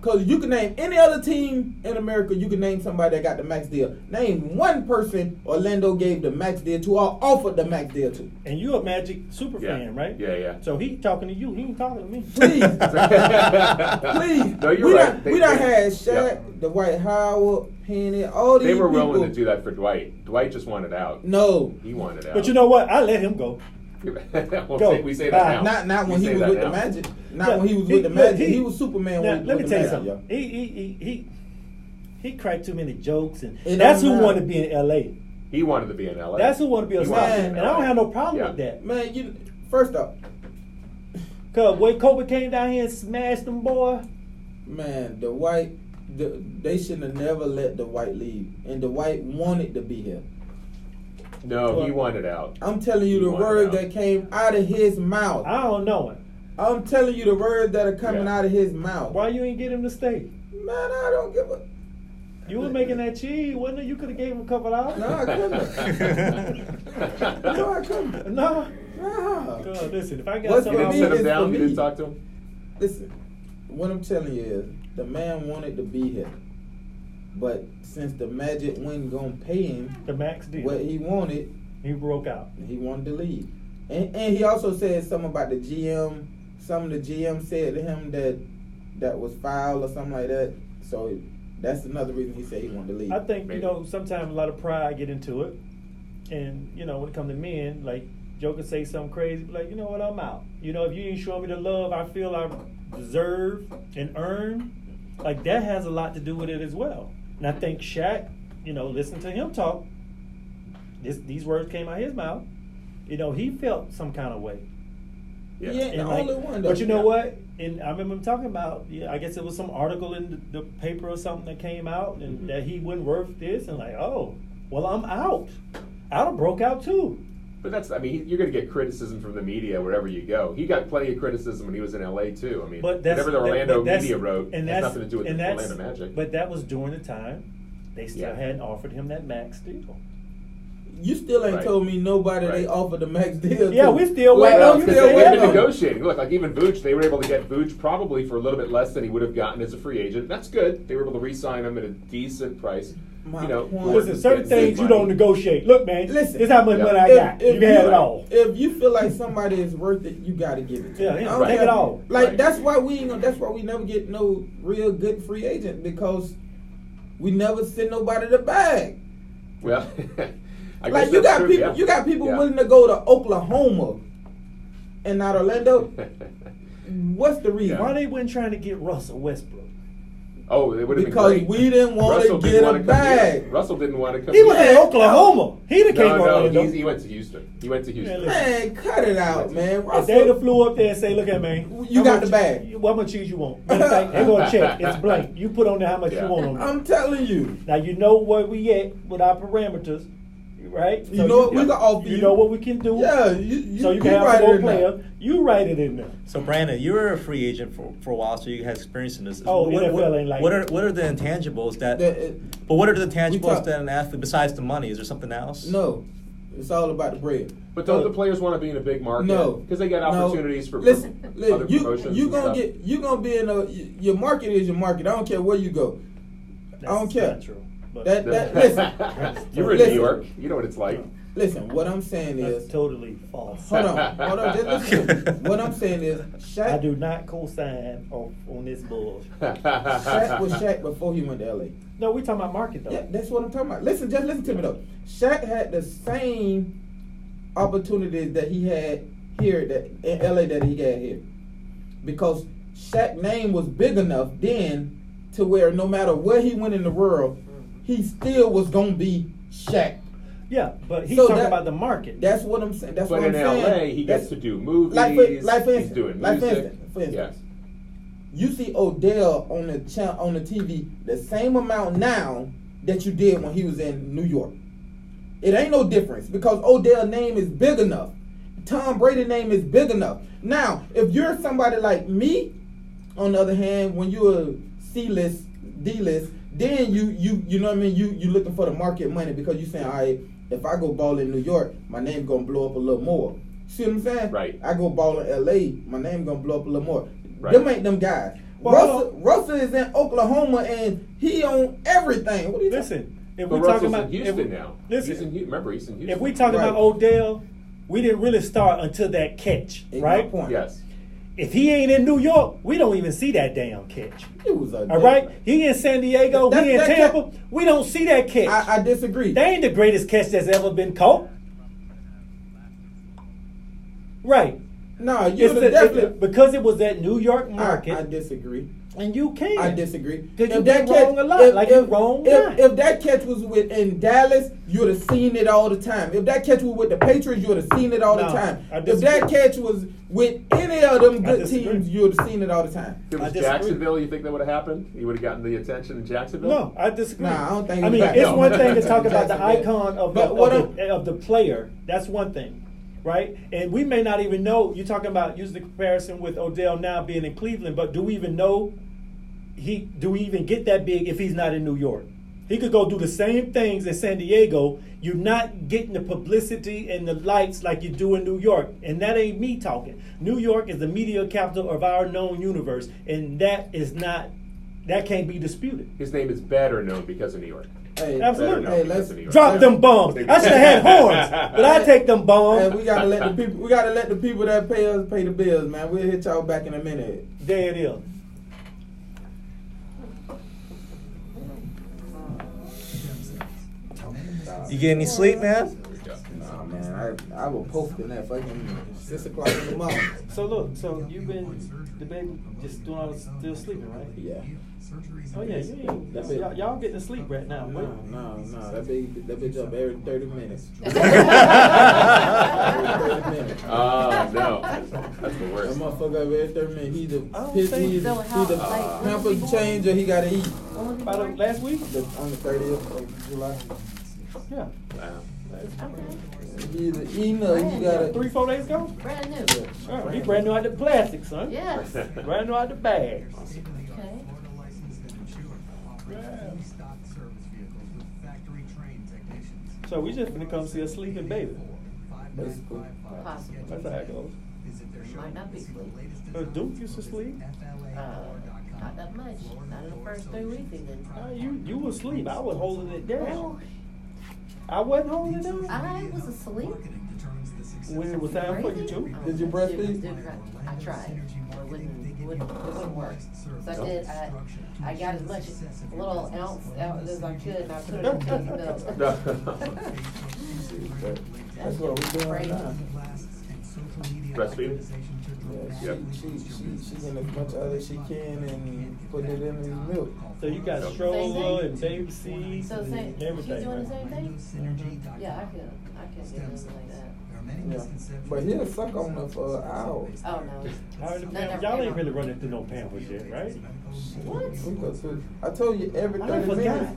Cause you can name any other team in America. You can name somebody that got the max deal. Name one person Orlando gave the max deal to or offered the max deal to. And you a Magic super Yeah. fan, right? Yeah. So he talking to you. He ain't talking to me. Please, please. No, you're we right. Done, we done had Shaq, yeah. Dwight Howard, Penny, all these They were people. willing to do that for Dwight. Dwight just wanted out. No, He wanted out. But you know what? I let him go. Well, Go. we say that now. not when We he say was that with now. the Magic. Not Yeah, when he was with the look, Magic. He was Superman. Now, with let me the tell you Magic, something. yo. He cracked too many jokes, and It that's don't who matter. wanted to be in L.A. He wanted to be in LA. That's who wanted to be a He star, wanted to be and in I don't LA. have no problem Yeah. with that. Man, you first off, Cause when Kobe came down here and smashed them, boy. man, they shouldn't have never let the White leave, and the White wanted to be here. No, he wanted out. I'm telling you He the wanted word out. that came out of his mouth. I don't know it. I'm telling you the words that are coming Yeah. out of his mouth. Why you ain't get him to stay? Man, I don't give a. You were making that cheese, wasn't it? You could have gave him a couple hours. No, I couldn't. No, I couldn't. No. No. God, listen, if I got What's You for didn't something, me sit him is down. for You didn't me. talk to him. Listen, what I'm telling you is the man wanted to be here, but since the Magic wasn't gonna pay him the max deal, what he wanted, he broke out. he wanted to leave. And he also said something about the GM. Some of the GM said to him that was foul or something like that. So that's another reason he said he wanted to leave. I think Maybe. sometimes a lot of pride get into it, and when it comes to men, like Joe could say something crazy, be like, you know what, I'm out. If you ain't showing me the love I feel I deserve and earn, like that has a lot to do with it as well. And I think Shaq, listen to him talk. These words came out of his mouth. He felt some kind of way. He Yeah. ain't the And like- only one. Though. But you know what? And I remember him talking about, I guess it was some article in the paper or something that came out, and Mhm. that he wasn't worth this, and like, oh, well, I'm out. I'd have broke out too. But you're going to get criticism from the media wherever you go. He got plenty of criticism when he was in LA too. I mean, But that's whatever the Orlando but that's- media wrote and has that's- nothing to do with and the that's- Orlando Magic. But that was during the time they still Yeah. hadn't offered him that max deal. You still ain't Right. told me nobody they Right. offered the max deal. Yeah, to. we still Like, waiting Well, on because you they've to been say that. negotiating. Look, like even Vooch, they were able to get Vooch probably for a little bit less than he would have gotten as a free agent. That's good. They were able to re-sign him at a decent price. My You know, point- Gordon Listen, was certain getting things big you don't money. negotiate. Look, man, Listen, this is how much yeah. money I got. You can have it all. If you feel like somebody is worth it, you gotta give it. To Yeah, them. yeah, I don't take care. it all. Like Right. that's why we never get no real good free agent because we never send nobody the bag. Well, I Like guess you that's got true, people, yeah. you got people Yeah. willing to go to Oklahoma and not Orlando. What's the reason? Why they wasn't trying to get Russell Westbrook? Oh, it would have been because great. we didn't want Russell to didn't get wanna a come here. bag. Russell didn't want to come He was here. in Oklahoma. He done came to No, Orlando. he went to Houston. He went to Houston. Man, Man, cut it out, man. If they Russell, flew up there and say, "Look at me, You got the bag. What much cheese you want?" Matter of fact, they're gonna check. It's blank. You put on there how much Yeah. you want on there. I'm telling you. Now you know where we at with our parameters, right? You know what we can offer You you. know what we can do. Yeah, you So you can write have it four in there. players. You write it in there. So Brandon, you were a free agent for a while, so you had experience in this. Oh, NFL ain't like what that. are the intangibles that? That- But what are the intangibles talk- that an athlete besides the money? Is there something else? No, it's all about the bread. But don't the players want to be in a big market? No, because they get No. opportunities for listen. other You promotions. you and gonna stuff. you gonna be in your market is your market. I don't care where you go. I don't care. Not true. But That listen. You were in Listen. New York. You know what it's like. Listen, what I'm saying that's is, totally false. hold on, just listen. What I'm saying is, I Shaq, do not co-sign on this bullshit. Shaq was Shaq before he went to LA. No, we talking about market though. Yeah, that's what I'm talking about. Listen, just listen to me though. Shaq had the same opportunities that he had here that in LA that he had here, because Shaq's name was big enough then to where no matter where he went in the world, he still was gonna be Shaq. Yeah, but he's So talking that- about the market. That's what I'm saying. That's But what I'm in saying. LA, he gets That's- to do movies. like for he's instance, doing like for music. instance, Yes. You see Odell on the on the TV the same amount now that you did when he was in New York. It ain't no difference because Odell's name is big enough. Tom Brady's name is big enough. Now, if you're somebody like me, on the other hand, when you're a C-list, D-list, then you know what I mean. You looking for the market money because you saying, all right, if I go ball in New York, my name gonna blow up a little more. See what I'm saying? Right. I go ball in LA, my name gonna blow up a little more. Right. Them ain't them guys. Well, Russell is in Oklahoma and he on everything. What are you Listen, if But we talking Russell's about in Houston if we- now. Listen, He's in, remember, he's in Houston. if we talking Right. about Odell, we didn't really start until that catch, Ain't right? no point. Yes. If he ain't in New York, we don't even see that damn catch. It was a All right, he in San Diego, That- we in that Tampa, we don't see that catch. I disagree. They ain't the greatest catch that's ever been caught. Right. No, you It's would the, definitely. because it was that New York market, I disagree. and you can't. I disagree. Because you've been wrong a lot, like you're wrong now. if that catch was in Dallas, you would have seen it all the time. If that catch was with the Patriots, you would have seen it all the No, time. I If disagree. that catch was with any of them I good disagree. teams, you would have seen it all the time. If it I was disagree. Jacksonville, you think that would have happened? He would have gotten the attention in Jacksonville? No, I disagree. Nah, I don't think I it was mean, back it's then. one thing to talk about the Jacksonville. icon of But what of the player. That's one thing, right? And we may not even know. You're talking about using the comparison with Odell now being in Cleveland, but do we even know? Do we even get that big if he's not in New York? He could go do the same things in San Diego. You're not getting the publicity and the lights like you do in New York. And that ain't me talking. New York is the media capital of our known universe. And that can't be disputed. His name is better known because of New York. Hey, Absolutely. Better known Hey, because let's of New York. Drop them bombs. I should have had horns, but I take them bombs. And we gotta let the people. We gotta let the people that pay us pay the bills, man. We'll hit y'all back in a minute. There it is. You get any sleep, man? Nah, man, I was posting that fucking 6 o'clock in the morning. So look, so you've been the baby just doing all still sleeping, right? Yeah. Oh yeah, you ain't. That bit- Y'all getting to sleep right now. Wait. No. That bitch up every 30 minutes. Every 30 minutes. No. That's the That worst. motherfucker up every 30 minutes. He's I don't he's think so. How, the like, pamper change or he gotta eat. About the last week? On the 30th of July. Yeah. Wow. He either eating or he gotta. 3-4 days ago? Brand new. Oh, he brand new out the plastic, son. Yes. Brand new out the bag. Okay. So we just finna come see a sleeping baby. Basically. Possible. That's how it goes. Might not be sleep. Duke used to sleep. Not that much. Not in the first 3 weeks even. You was asleep. I was holding it down. I wasn't holding it down. I was asleep. When it was time for you to. Did you breastfeed? I tried. It wouldn't work. So I did. I got as much little ounce out as I could, and I put it in the milk. That's what we're doing right now. Breastfeeding? Yep. She's in as much of it as she can and putting it in his milk. So you got stroller and baby seats So same, and everything. she's doing the right? same thing? Yeah, I can get nothing like that. Yeah. But he'll suck on her for hours. Oh, no. How are the Not Pampers? every Y'all ain't time. really running through no Pampers yet, right? What? I told you every I 30 forgot. minutes.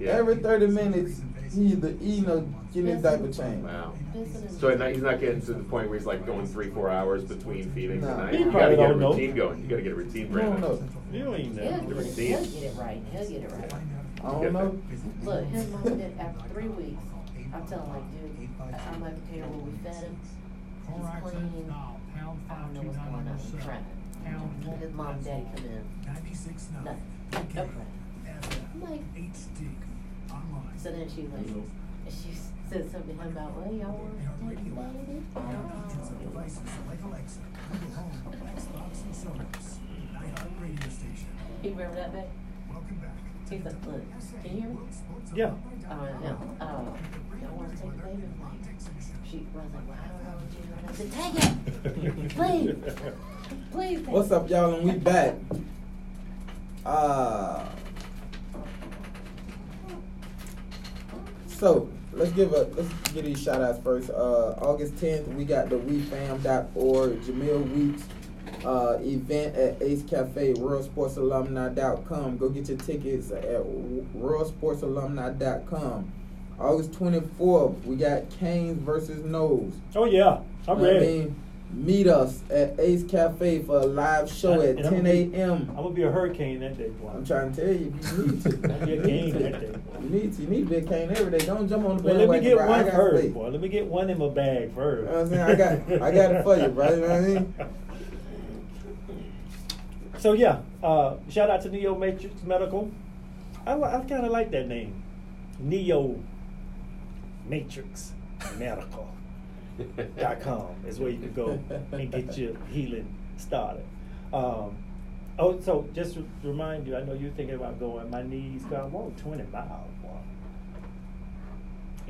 Yeah. Every 30 minutes, he either eating or getting his diaper changed. Wow. Listen to So me. he's not getting to the point where he's like going 3-4 hours between feedings No. a night. He You gotta probably get a don't know. routine going. You gotta get a routine, I don't Brandon. know. You don't even He'll know. Different get teams. it right. He'll get it right. I don't know. Look, his mom did after 3 weeks. I'm telling like, dude, I'm like, okay, where we fed him. He's clean. I don't know what's going on. I'm trying. His mom and daddy come in. Nothing. No crap. I'm like, so then she like, she said something to him about, well, y'all want to take the baby? You remember that, babe? He's like, look, can you hear me? Yeah. Yeah. Y'all want to take the baby? She was like, well, I don't know what you do. And I said, take it. Please. Please. Take What's it. up, y'all? And we back. So let's get these shout outs first. August 10th, we got the WeFam.org Jamil Weeks event at Ace Cafe, RoyalSportsAlumni.com. Go get your tickets at RoyalSportsAlumni.com. August 24th, we got Canes versus Knowles. Oh yeah, I'm You know what I ready. mean? Meet us at Ace Cafe for a live show at And I'm 10 gonna be- a.m. I'm gonna be a hurricane that day, boy. I'm trying to tell you, you need to. I'll be a cane that day. You need to. You need to be a cane every day. Don't jump on the Well, let me bandwagon, get bro. I one got first, faith. boy. Let me get one in my bag first. You know what I'm saying? I got it for you, bro. You know what I mean? So yeah, shout out to Neo Matrix Medical. I kind of like that name, Neo Matrix Medical.com is where you can go and get your healing started. So just to remind you, I know you're thinking about going. My knees, I walk 20 miles, boy,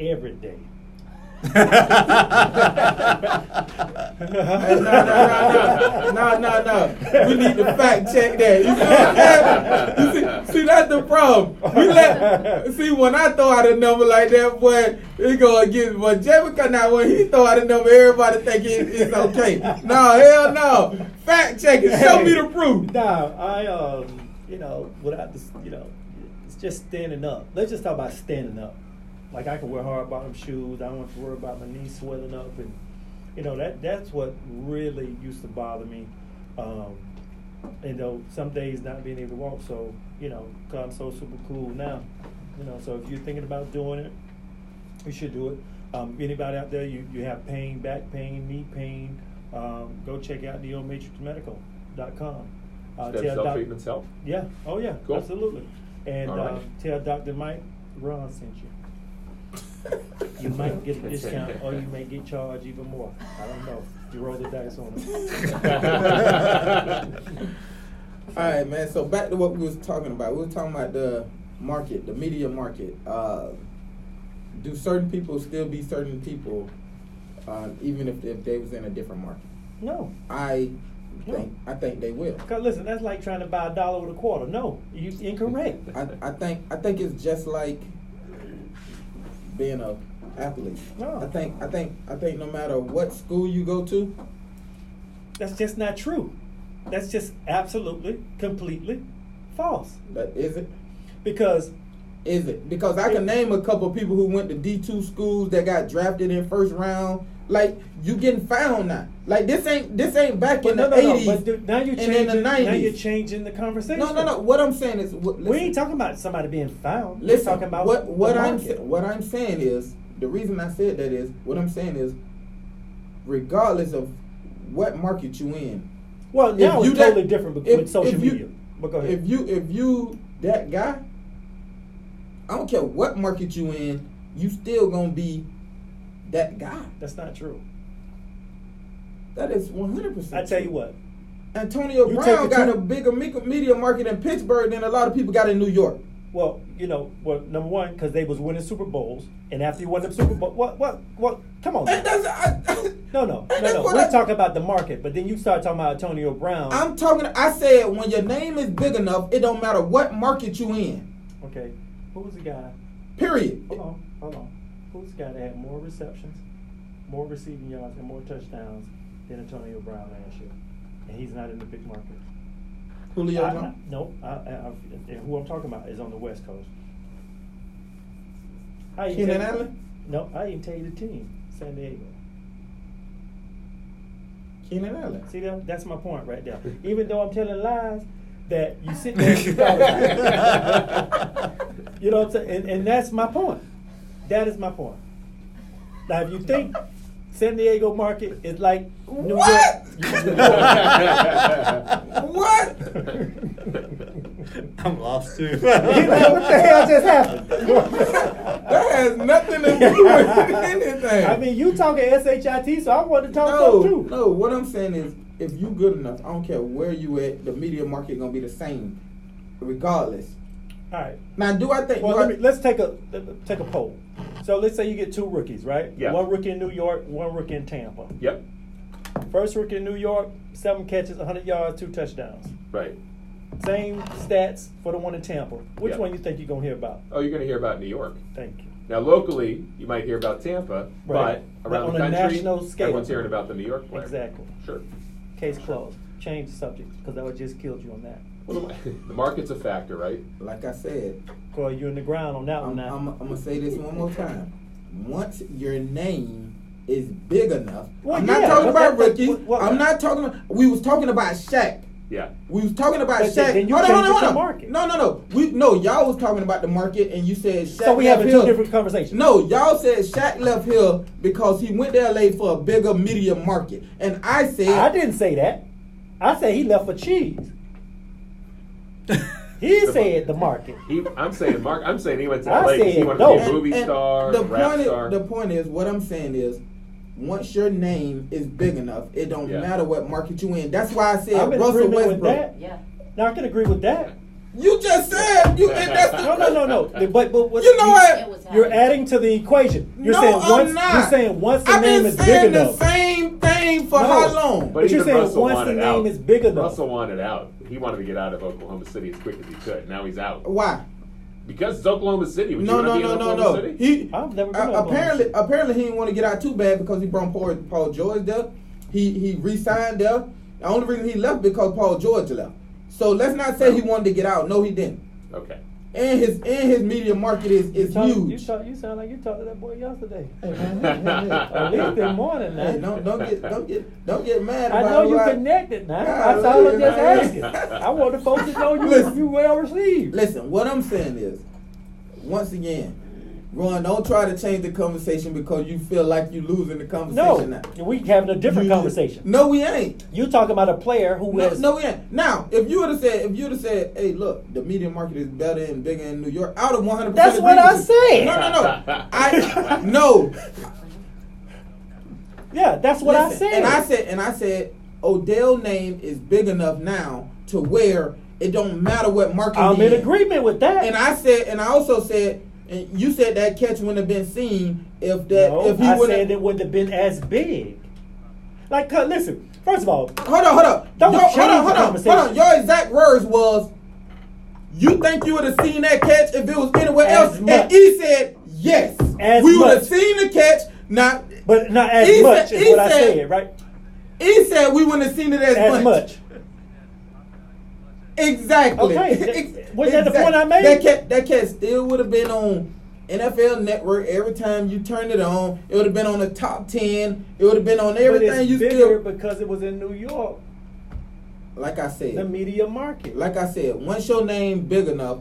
every day. Hey, no. We need to fact check that. You see what I'm saying? See, that's the problem. See, when I throw out a number like that, boy, it go against. But Jessica, now when he throw out a number, everybody think it's okay. No, hell no. Fact check it. Show me the proof. Nah, without this, it's just standing up. Let's just talk about standing up. Like I can wear hard bottom shoes. I don't have to worry about my knees swelling up, and that's what really used to bother me. Some days not being able to walk. So I'm so super cool now. So if you're thinking about doing it, you should do it. Anybody out there, you have pain, back pain, knee pain, go check out neomatrixmedical.com. Self-treatment self? Yeah. Oh yeah. Cool. Absolutely. And All right. tell Dr. Mike Ron sent you. You might get a discount, or you may get charged even more. I don't know. You roll the dice on it. All right, man. So back to what we was talking about. We were talking about the market, the media market. Do certain people still be certain people, even if they was in a different market? No. I think they will. Cause listen, that's like trying to buy $1 with a quarter. No, you incorrect. I think it's just like being a athlete. No. I think no matter what school you go to, That's just not true. That's just absolutely, completely false. that is it. Because Is it? Because I can name a couple of people who went to D2 schools that got drafted in first round. Like, you getting found now. Like, this ain't back in the 80s but now you're and changing. in the 90s. Now you're changing the conversation. No. What I'm saying is, We ain't talking about somebody being found. Listen, We're talking about what the I'm market. what I'm saying is, the reason I said that is, what I'm saying is, regardless of what market you in, Well, now you it's that- totally different with social media. But go ahead. if you that guy, I don't care what market you in, you still gonna be that guy. That's not true. That is 100%. I tell you what. Antonio You Brown take the got two- a bigger media market in Pittsburgh than a lot of people got in New York. Well, number one, because they was winning Super Bowls, and after you won the Super Bowl, what? Come on. No. We're talking about the market, but then you start talking about Antonio Brown. I said when your name is big enough, it don't matter what market you in. Okay. Who was the guy? Period. Hold on. Who's the guy that had more receptions, more receiving yards, and more touchdowns than Antonio Brown last year? And he's not in the big market. Julio Jones? No, who I'm talking about is on the West Coast. Keenan Allen? No, I didn't tell you the team. San Diego. Keenan Allen. See, that's my point right there. Even though I'm telling lies, that you sit there and you thought about it. You know what I'm saying? And that's my point. That is my point. Now, if you think San Diego market is like New What? York. What? I'm lost too. What the hell just happened? That has nothing to do with anything. I mean, you talking SHIT, so I want to talk something too. No, what I'm saying is, if you good enough, I don't care where you at, the media market gonna be the same, regardless. All right. Now, do I think? Well, let's take a poll. So let's say you get two rookies, right? Yeah. One rookie in New York, one rookie in Tampa. Yep. First rookie in New York, 7 catches, 100 yards, 2 touchdowns. Right. Same stats for the one in Tampa. Which Yeah. one you think you're gonna hear about? Oh, you're going to hear about New York. Thank you. Now, locally, you might hear about Tampa, Right. but around But the on a country, national scale. everyone's hearing about the New York player. Exactly. Sure. Case closed. Change the subject because I would just killed you on that. Well, the market's a factor, right? Like I said, Corey, you're in the ground on that one now. I'm gonna say this one more time. Once your name is big enough, Well, I'm not yeah, talking but about that- rookies. what- I'm not talking about. We was talking about Shaq. Yeah. We was talking about But Shaq. then you Hold changed it to on. market. No. Y'all was talking about the market, and you said Shaq. So we left having two here. different conversations. No, y'all said Shaq left here because he went to LA for a bigger media market, and I said I didn't say that. I said he left for cheese. He said the market. I'm saying he went to I LA because he said wanted no. to be a movie star, rap star. The point is, what I'm saying is, once your name is big enough, it don't Yeah. matter what market you in. That's why I said I'm in Russell agreement Westbrook. with that. Yeah. Now I can agree with that. You just said you. And that's the, No. But what, You know what? It was You're happening. adding to the equation. You're No, saying I'm once. not. You're saying once the I've name been is big saying the enough. same thing for No. how long? But you're even saying Russell once wanted the name out. is big enough. Russell wanted out. He wanted to get out of Oklahoma City as quick as he could. Now he's out. Why? Because it's Oklahoma City. Would you No. want to be in Oklahoma City? He I've never been to Oklahoma City. apparently he didn't want to get out too bad because he brought Paul George there. He re-signed there. The only reason he left because Paul George left. So let's not say he wanted to get out. No, he didn't. Okay. And his media market is You huge. sound like you talked to that boy yesterday. Hey, man, At least in the morning now. Hey, don't get mad I about know you who connected now. Yeah, That's all I'm just yeah. asking. I want the folks to know Listen. you well received. Listen, what I'm saying is, once again, Ron, don't try to change the conversation because you feel like you losing the conversation now. No, we having a different conversation. No, we ain't. You talking about a player who has No, we ain't. Now, if you would have said, hey, look, the media market is better and bigger in New York, I would have 100%. That's agreed what I with you. said. No. Yeah, that's what Listen, I said. And I said, Odell's name is big enough now to where it don't matter what market I'm he in agreement with that. And I also said, and you said that catch wouldn't have been seen if he I would said it wouldn't have been as big. Like, listen, first of all, Hold on. Don't Hold change the on. conversation. Your exact words was, you think you would have seen that catch if it was anywhere As else? much. And he said, yes. As we would much. have seen the catch. Now, but not as He much said- is he what I said- said, right? he said we wouldn't have seen it As much. Exactly. Okay, wasn't that the point I made? That catch still would have been on NFL Network every time you turned it on. It would have been on the top 10. It would have been on But everything it's you bigger still. because it was in New York, Like I the said, media market. once your name big enough,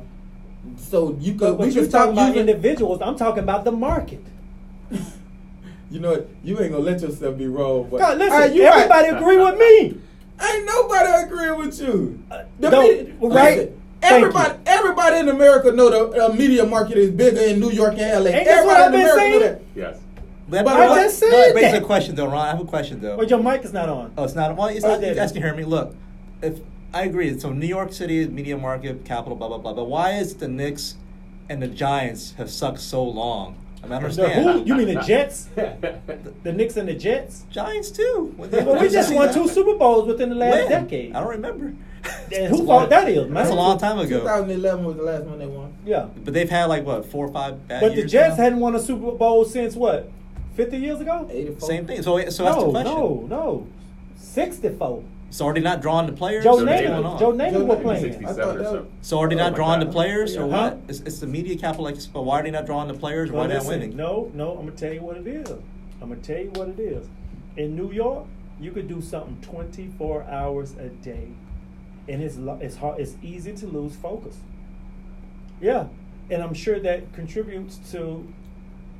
so you could. But we you're could stop talking about using. individuals. I'm talking about the market. You know what? You ain't gonna let yourself be wrong. But God, listen, All right, you everybody right. agree with me. Ain't nobody agreeing with you. The no, media- right? listen, Thank everybody in America know the media market is bigger in New York and LA. Ain't that what Everybody I've in been America know saying? that. Yes. But I just said it begs that. a question though, Ron. I have a question though. But your mic is not on. Oh, it's not. Well, it's Oh, not. it You is. guys can hear me. Look, if I agree. So New York City, media market, capital, blah, blah, blah. But why is the Knicks and the Giants have sucked so long? I mean, I understand. Who? You mean the Jets? The Knicks and the Jets? Giants, too. Well, we just won 2 Super Bowls within the last decade. I don't remember. And who thought that is, man? That's a long time ago. 2011 was the last one they won. Yeah. But they've had, 4 or 5 bad But years the Jets now. hadn't won a Super Bowl since what? 50 years ago? 84. Same thing. So that's the question. No. 64. So are they not drawing the players? Joe Or what's going Namath on? was Namath playing. 67 or so. So are they not Like drawing that. the players, or Huh? what? It's the media capital, but why are they not drawing the players? Why But are they not listen, winning? No, I'm gonna tell you what it is. In New York, you could do something 24 hours a day, and it's hard. It's easy to lose focus. Yeah, and I'm sure that contributes to,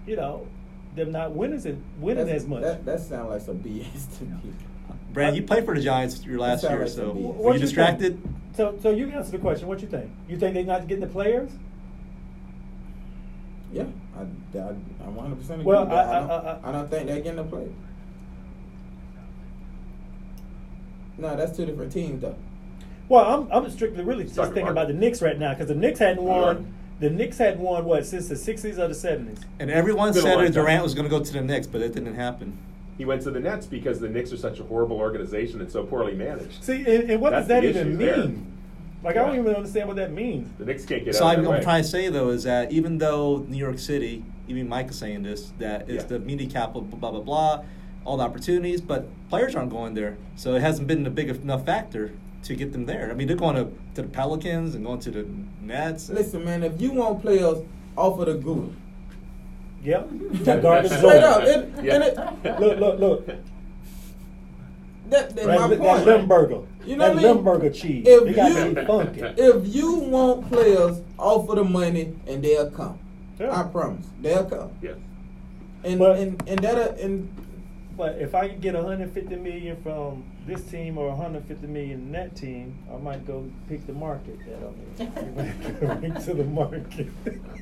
them not winning as much. That sounds like some BS to me. Brad, you played for the Giants your last sound year, like so some BS. were What you you distracted? So you answer the question. What you think? You think they're not getting the players? Yeah, I 100% agree. Well, with that. I don't think they're getting a play. No, that's 2 different teams, though. Well, I'm strictly really just Talking thinking about- about the Knicks right now because the Knicks hadn't Mark. won. The Knicks hadn't won what since the 60s or the 70s. And everyone It's been a said long that time. Durant was going to go to the Knicks, but it didn't happen. He went to the Nets because the Knicks are such a horrible organization and so poorly managed. See, and what That's does that the even issue there. mean? Like, I don't Yeah. even understand what that means. The Knicks can't get So out of I'm their way. trying to say, though, is that even though New York City, even Mike is saying this, that it's Yeah. the media capital, blah, blah, blah, all the opportunities, but players aren't going there. So it hasn't been a big enough factor to get them there. I mean, they're going to the Pelicans and going to the Nets. Listen, man, if you want players, offer the Google. Yep. That garbage Straight Jordan. up. Look. That's my That point. Limburger. You know that what I mean? Limburger cheese. If It got you- to be funky. If you want players, offer the money and they'll come. Yeah. I promise. They'll come. Yeah. And But- But if I could get $150 million from this team or $150 million in that team, I might go pick the market. To the market.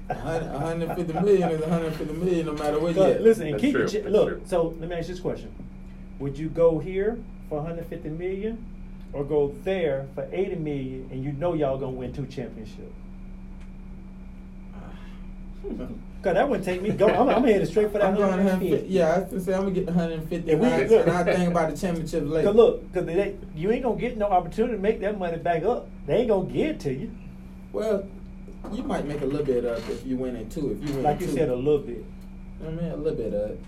150 million is 150 million no matter where you But at. listen, and That's keep true. it. That's Look, true. so let me ask you this question: would you go here for 150 million, or go there for 80 million, and you know y'all gonna win 2 championships? Cause that wouldn't take me. I'm headed straight for that I'm going 150. 150. Yeah, I was gonna say I'm gonna get the 150 If we- and look. I think about the championship later. Cause look, you ain't gonna get no opportunity to make that money back up. They ain't gonna give it to you. Well, you might make a little bit up if you win in 2. If you win Like in you 2. said, a little bit. I mean, a little bit of it.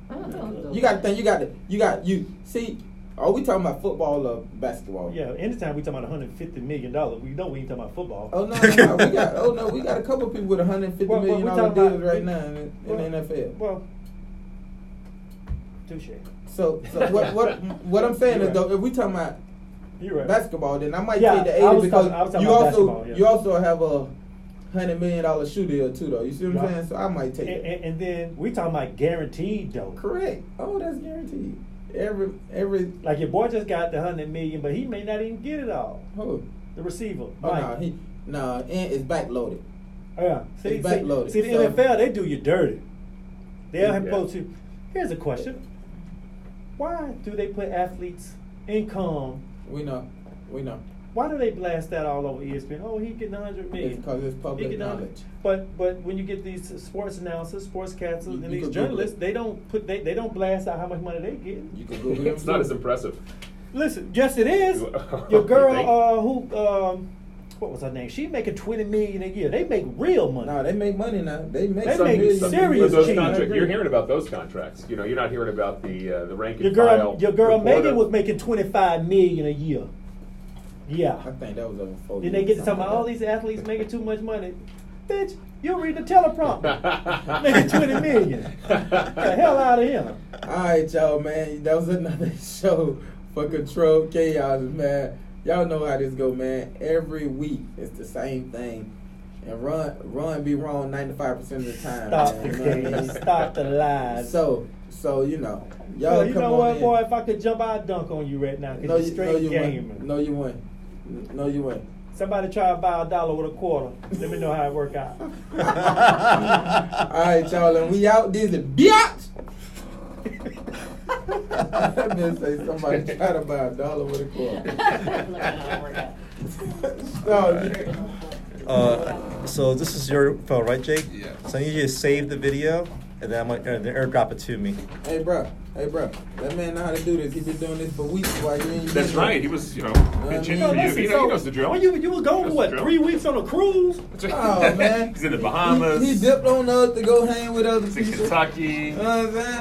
I don't know. You got to think. You see. Are we talking about football or basketball? Yeah, anytime we talking about $150 million, we know we ain't talking about football. Oh no, we got a couple people with $150 Well, million we dollar talking deals about- right now in the NFL. Well, touche. So what I'm saying You're is though, right. if we talking about You're right. basketball, then I might Yeah, take the I 80 was because talking- I was talking you about also basketball, yeah. you also have a $100 million shoe deal too though. You see what I'm Yeah. saying? So I might take it. And then we talking about guaranteed though. Correct. Oh, that's guaranteed. Every Like your boy just got the $100 million, but he may not even get it all. who? The receiver, Oh Mike. no, and it's backloaded. Yeah. See, It's backloaded, see the so- NFL, they do you dirty. They'll have Yeah. supposed to. Here's a question: why do they put athletes' income? We know. Why do they blast that all over ESPN? Oh, he getting $100 million. It's because it's public He getting $100. knowledge. But when you get these sports announcers, sportscasters, You and could these Google journalists, it. they don't blast out how much money they get. You can Google It's not as impressive. Listen, yes, it is. You Your girl, think? what was her name? She making $20 million a year. They make real money. No, they make money now. They make They some make million. serious But those cheese. contracts, I agree. you're hearing about those contracts. You know, you're not hearing about the rank Your and girl, file. your girl reporter. Megan was making $25 million a year. Yeah. I think that was over 4 Then they get to talking about all these athletes making too much money. Bitch, you read the teleprompter. Making $20 million. Get the hell out of here. All right, y'all, man. That was another show for Control Chaos, man. Y'all know how this go, man. Every week it's the same thing, and run be wrong 95% of the time. Stop man, the you know what I game. mean? Stop the lies. So you know, y'all Well, you come know on what, in. boy? If I could jump, I'd dunk on you right now. Because No, you're straight you gamer. wouldn't. No, you wouldn't. Somebody try to buy $1 with a quarter. Let me know how it work out. All right, y'all, and we out. This is Biatch. That man say somebody try to buy $1 with a quarter. Look at how it worked out. No, So this is your phone, right, Jake? Yeah. So I need you to save the video, and then I'm gonna airdrop it to me. hey, bro. That man know how to do this. He been doing this for weeks while you ain't. That's getting right. it. He was, I pitching mean, for you. listen, He knows the drill. Well, you was gone for Knows what, the drill. 3 weeks on a cruise? Oh man, He's in the Bahamas. He dipped on up to go hang with other He's in people. Kentucky. You know what I'm saying?